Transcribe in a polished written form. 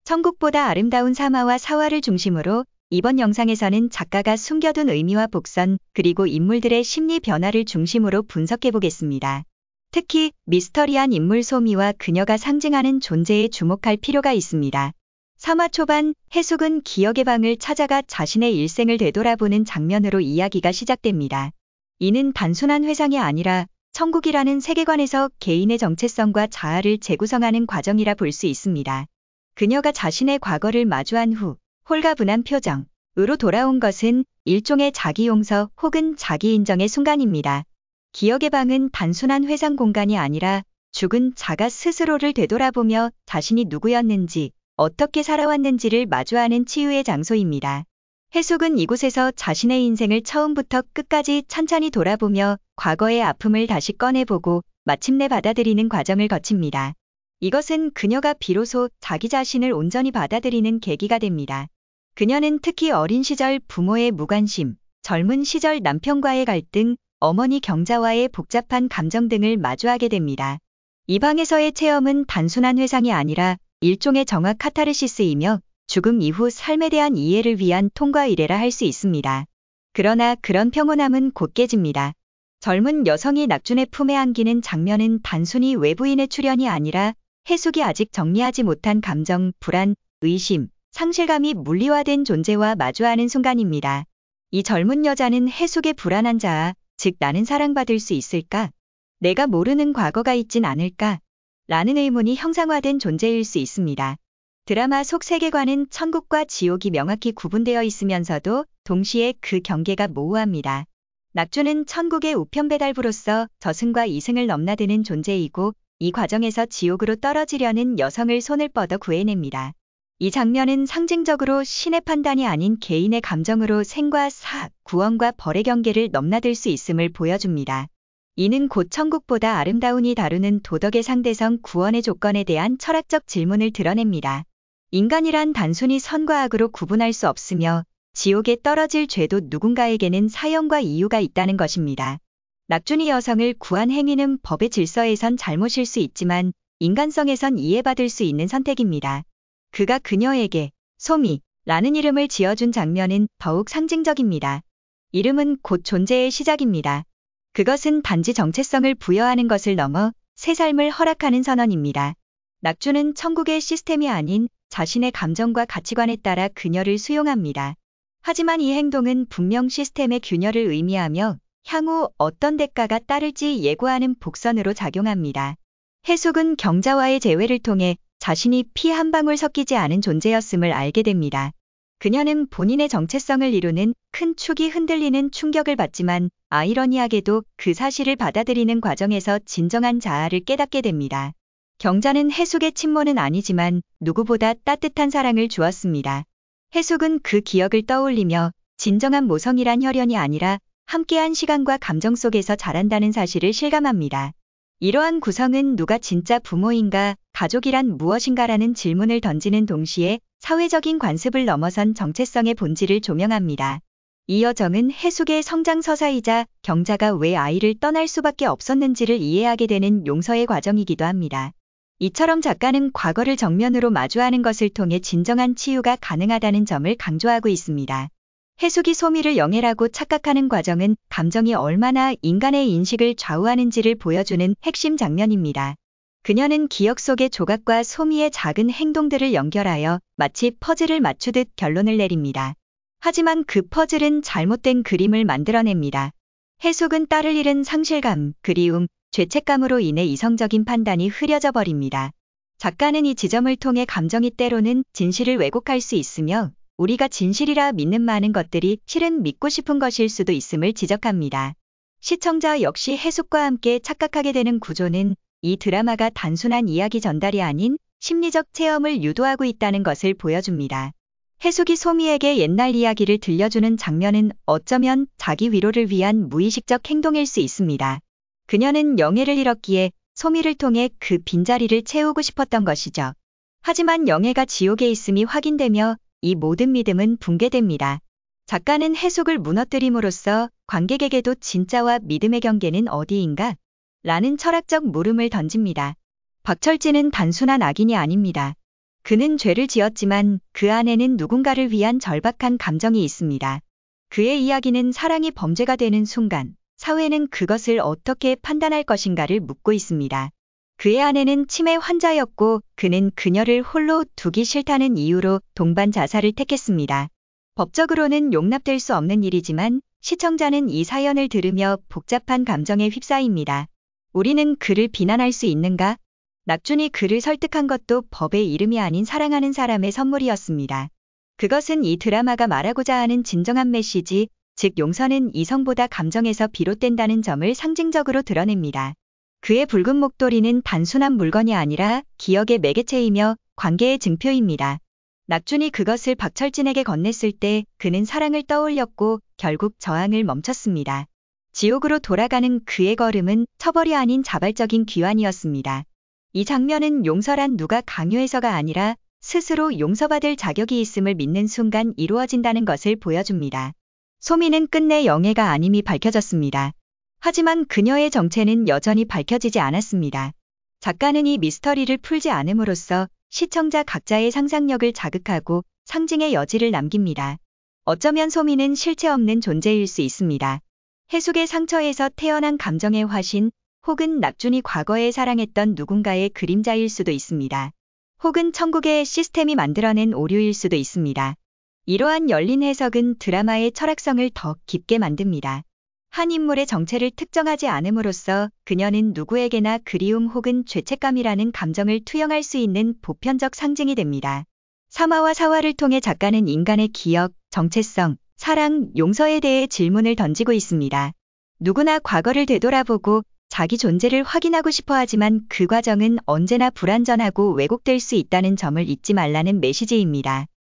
천국보다 아름다운 사마와 사화를 중심으로 이번 영상에서는 작가가 숨겨둔 의미와 복선, 그리고 인물들의 심리 변화를 중심으로 분석해 보겠습니다. 특히 미스터리한 인물 소미와 그녀가 상징하는 존재에 주목할 필요가 있습니다. 3화 초반 해숙은 기억의 방을 찾아가 자신의 일생을 되돌아보는 장면으로 이야기가 시작됩니다. 이는 단순한 회상이 아니라 천국이라는 세계관에서 개인의 정체성과 자아를 재구성하는 과정이라 볼 수 있습니다. 그녀가 자신의 과거를 마주한 후 홀가분한 표정으로 돌아온 것은 일종의 자기 용서 혹은 자기 인정의 순간입니다. 기억의 방은 단순한 회상 공간이 아니라 죽은 자가 스스로를 되돌아보며 자신이 누구였는지, 어떻게 살아왔는지를 마주하는 치유의 장소입니다. 해숙은 이곳에서 자신의 인생을 처음부터 끝까지 천천히 돌아보며 과거의 아픔을 다시 꺼내보고 마침내 받아들이는 과정을 거칩니다. 이것은 그녀가 비로소 자기 자신을 온전히 받아들이는 계기가 됩니다. 그녀는 특히 어린 시절 부모의 무관심, 젊은 시절 남편과의 갈등, 어머니 경자와의 복잡한 감정 등을 마주하게 됩니다. 이 방에서의 체험은 단순한 회상이 아니라 일종의 정화 카타르시스이며 죽음 이후 삶에 대한 이해를 위한 통과이래라 할 수 있습니다. 그러나 그런 평온함은 곧 깨집니다. 젊은 여성이 낙준의 품에 안기는 장면은 단순히 외부인의 출연이 아니라 해숙이 아직 정리하지 못한 감정, 불안, 의심, 상실감이 물리화된 존재와 마주하는 순간입니다. 이 젊은 여자는 해숙의 불안한 자아, 즉 나는 사랑받을 수 있을까? 내가 모르는 과거가 있진 않을까? 라는 의문이 형상화된 존재일 수 있습니다. 드라마 속 세계관은 천국과 지옥이 명확히 구분되어 있으면서도 동시에 그 경계가 모호합니다. 낙준은 천국의 우편 배달부로서 저승과 이승을 넘나드는 존재이고 이 과정에서 지옥으로 떨어지려는 여성을 손을 뻗어 구해냅니다. 이 장면은 상징적으로 신의 판단이 아닌 개인의 감정으로 생과 사, 구원과 벌의 경계를 넘나들 수 있음을 보여줍니다. 이는 곧 천국보다 아름다운이 다루는 도덕의 상대성 구원의 조건에 대한 철학적 질문을 드러냅니다. 인간이란 단순히 선과 악으로 구분할 수 없으며 지옥에 떨어질 죄도 누군가에게는 사형과 이유가 있다는 것입니다. 낙준이 여성을 구한 행위는 법의 질서에선 잘못일 수 있지만 인간성에선 이해받을 수 있는 선택입니다. 그가 그녀에게 소미라는 이름을 지어준 장면은 더욱 상징적입니다. 이름은 곧 존재의 시작입니다. 그것은 단지 정체성을 부여하는 것을 넘어 새 삶을 허락하는 선언입니다. 낙준은 천국의 시스템이 아닌 자신의 감정과 가치관에 따라 그녀를 수용합니다. 하지만 이 행동은 분명 시스템의 균열을 의미하며 향후 어떤 대가가 따를지 예고하는 복선으로 작용합니다. 해숙은 경자와의 재회를 통해 자신이 피 한 방울 섞이지 않은 존재였음을 알게 됩니다. 그녀는 본인의 정체성을 이루는 큰 축이 흔들리는 충격을 받지만 아이러니하게도 그 사실을 받아들이는 과정에서 진정한 자아를 깨닫게 됩니다. 경자는 해숙의 친모는 아니지만 누구보다 따뜻한 사랑을 주었습니다. 해숙은 그 기억을 떠올리며 진정한 모성이란 혈연이 아니라 함께한 시간과 감정 속에서 자란다는 사실을 실감합니다. 이러한 구성은 누가 진짜 부모인가, 가족이란 무엇인가라는 질문을 던지는 동시에 사회적인 관습을 넘어선 정체성의 본질을 조명합니다. 이 여정은 해숙의 성장 서사이자 경자가 왜 아이를 떠날 수밖에 없었는지를 이해하게 되는 용서의 과정이기도 합니다. 이처럼 작가는 과거를 정면으로 마주하는 것을 통해 진정한 치유가 가능하다는 점을 강조하고 있습니다. 해숙이 소미를 영예라고 착각하는 과정은 감정이 얼마나 인간의 인식을 좌우하는지를 보여주는 핵심 장면입니다. 그녀는 기억 속의 조각과 소미의 작은 행동들을 연결하여 마치 퍼즐을 맞추듯 결론을 내립니다. 하지만 그 퍼즐은 잘못된 그림을 만들어냅니다. 해숙은 딸을 잃은 상실감, 그리움, 죄책감으로 인해 이성적인 판단이 흐려져 버립니다. 작가는 이 지점을 통해 감정이 때로는 진실을 왜곡할 수 있으며 우리가 진실이라 믿는 많은 것들이 실은 믿고 싶은 것일 수도 있음을 지적합니다. 시청자 역시 해숙과 함께 착각하게 되는 구조는 이 드라마가 단순한 이야기 전달이 아닌 심리적 체험을 유도하고 있다는 것을 보여줍니다. 해숙이 소미에게 옛날 이야기를 들려주는 장면은 어쩌면 자기 위로를 위한 무의식적 행동일 수 있습니다. 그녀는 영예를 잃었기에 소미를 통해 그 빈자리를 채우고 싶었던 것이죠. 하지만 영예가 지옥에 있음이 확인되며 이 모든 믿음은 붕괴됩니다. 작가는 해숙을 무너뜨림으로써 관객에게도 진짜와 믿음의 경계는 어디인가? 라는 철학적 물음을 던집니다. 박철진은 단순한 악인이 아닙니다. 그는 죄를 지었지만 그 안에는 누군가를 위한 절박한 감정이 있습니다. 그의 이야기는 사랑이 범죄가 되는 순간, 사회는 그것을 어떻게 판단할 것인가를 묻고 있습니다. 그의 아내는 치매 환자였고 그는 그녀를 홀로 두기 싫다는 이유로 동반 자살을 택했습니다. 법적으로는 용납될 수 없는 일이지만 시청자는 이 사연을 들으며 복잡한 감정에 휩싸입니다. 우리는 그를 비난할 수 있는가? 낙준이 그를 설득한 것도 법의 이름이 아닌 사랑하는 사람의 선물이었습니다. 그것은 이 드라마가 말하고자 하는 진정한 메시지, 즉 용서는 이성보다 감정에서 비롯된다는 점을 상징적으로 드러냅니다. 그의 붉은 목도리는 단순한 물건이 아니라 기억의 매개체이며 관계의 증표입니다. 낙준이 그것을 박철진에게 건넸을 때 그는 사랑을 떠올렸고 결국 저항을 멈췄습니다. 지옥으로 돌아가는 그의 걸음은 처벌이 아닌 자발적인 귀환이었습니다. 이 장면은 용서란 누가 강요해서가 아니라 스스로 용서받을 자격이 있음을 믿는 순간 이루어진다는 것을 보여줍니다. 소미는 끝내 영예가 아님이 밝혀졌습니다. 하지만 그녀의 정체는 여전히 밝혀지지 않았습니다. 작가는 이 미스터리를 풀지 않음으로써 시청자 각자의 상상력을 자극하고 상징의 여지를 남깁니다. 어쩌면 소미는 실체 없는 존재일 수 있습니다. 해숙의 상처에서 태어난 감정의 화신, 혹은 낙준이 과거에 사랑했던 누군가의 그림자일 수도 있습니다. 혹은 천국의 시스템이 만들어낸 오류일 수도 있습니다. 이러한 열린 해석은 드라마의 철학성을 더 깊게 만듭니다. 한 인물의 정체를 특정하지 않음으로써 그녀는 누구에게나 그리움 혹은 죄책감이라는 감정을 투영할 수 있는 보편적 상징이 됩니다. 사마와 사화를 통해 작가는 인간의 기억, 정체성, 사랑, 용서에 대해 질문을 던지고 있습니다. 누구나 과거를 되돌아보고 자기 존재를 확인하고 싶어 하지만 그 과정은 언제나 불완전하고 왜곡될 수 있다는 점을 잊지 말라는 메시지입니다.